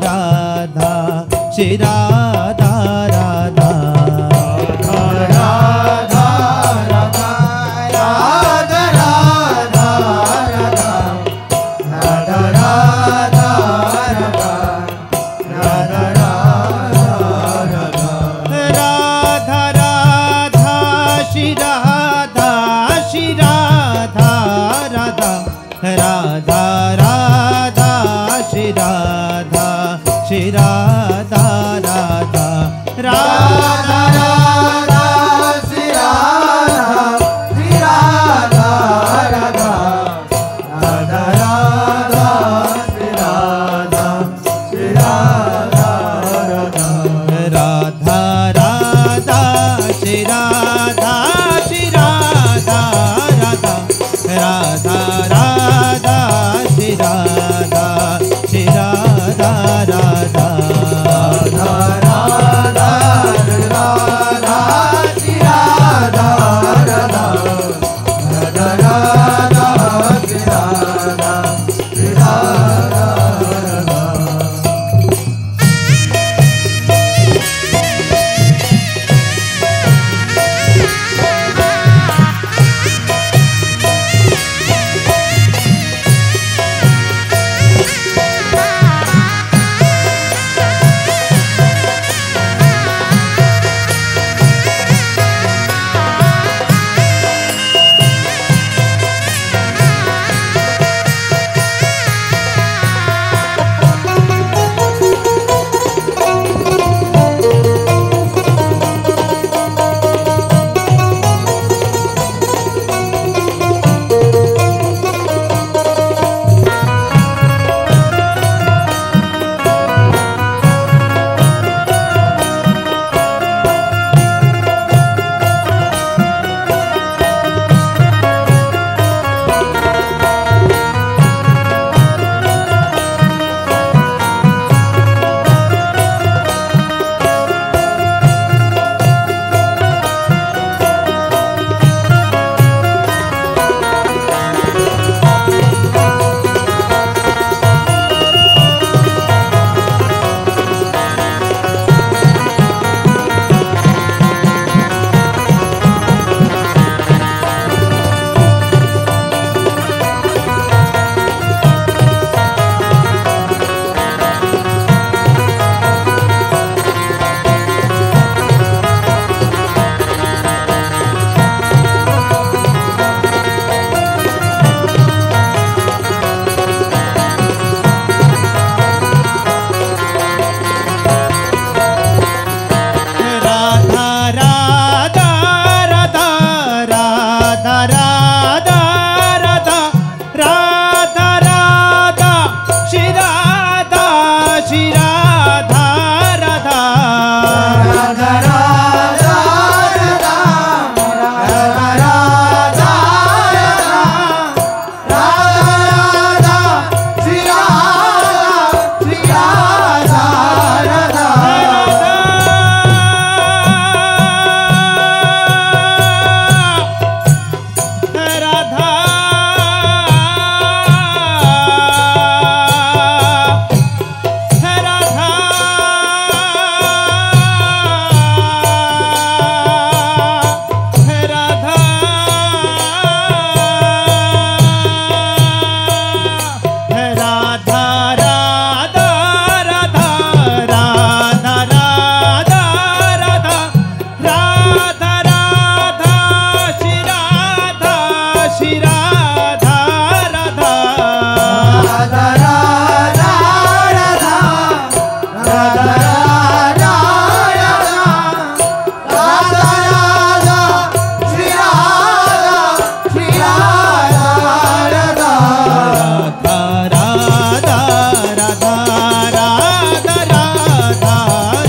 राधा श्री राधा राधा राधा राधा राधा राधा राधा राधा राधा राधा राधा राधा राधा राधा श्री राधा श्री राधा राधा राधा राधा श्री राधा श्री राधा राधा राधा राधा श्री राधा श्री राधा राधा राधा राधा श्री राधा श्री राधा राधा राधा राधा श्री राधा श्री राधा राधा राधा राधा श्री राधा श्री राधा राधा राधा राधा राधा श्री राधा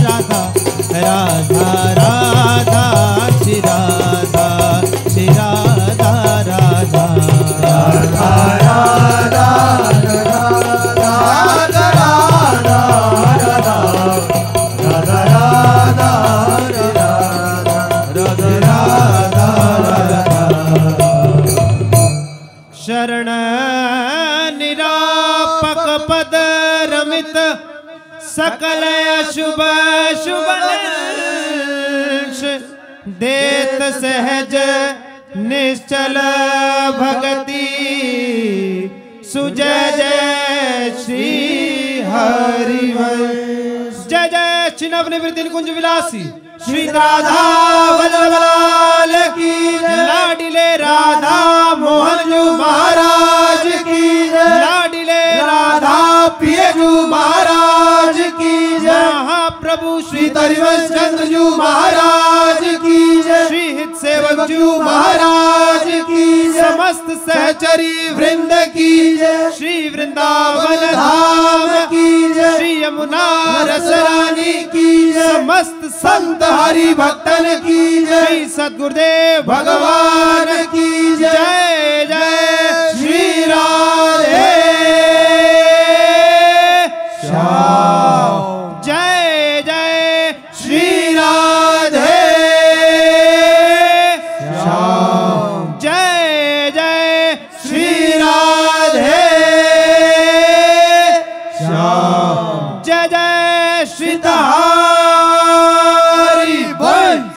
राधा राधा राधा श्री राधा श्री राधा राधा सकल अशुभ शुभ देत सहज निश्चल भगति सुजय जय श्री हरिवंश। जय जय श्री नवनिवृत्ति कुंज विलासी श्री राधा वल्लभ लाल की जय। लाडिले राधा मोहन जू महाराज की जय। लाडिले राधा पियजू महाराज की जय। महाप्रभु श्री हरिवंश चंद्र जू महाराज की जय। श्री हित सेवक जू महाराज की जय। समस्त सहचरी वृंद की जय। श्री वृंदावन धाम की जय। श्री यमुना रस रानी की जय। समस्त संत हरि भक्तन की जय। श्री सद्गुरुदेव भगवान की जय। जय श्री राधे श्याम। जय जय श्री राधे श्याम। जय जय श्री राधे श्याम। जय जय श्री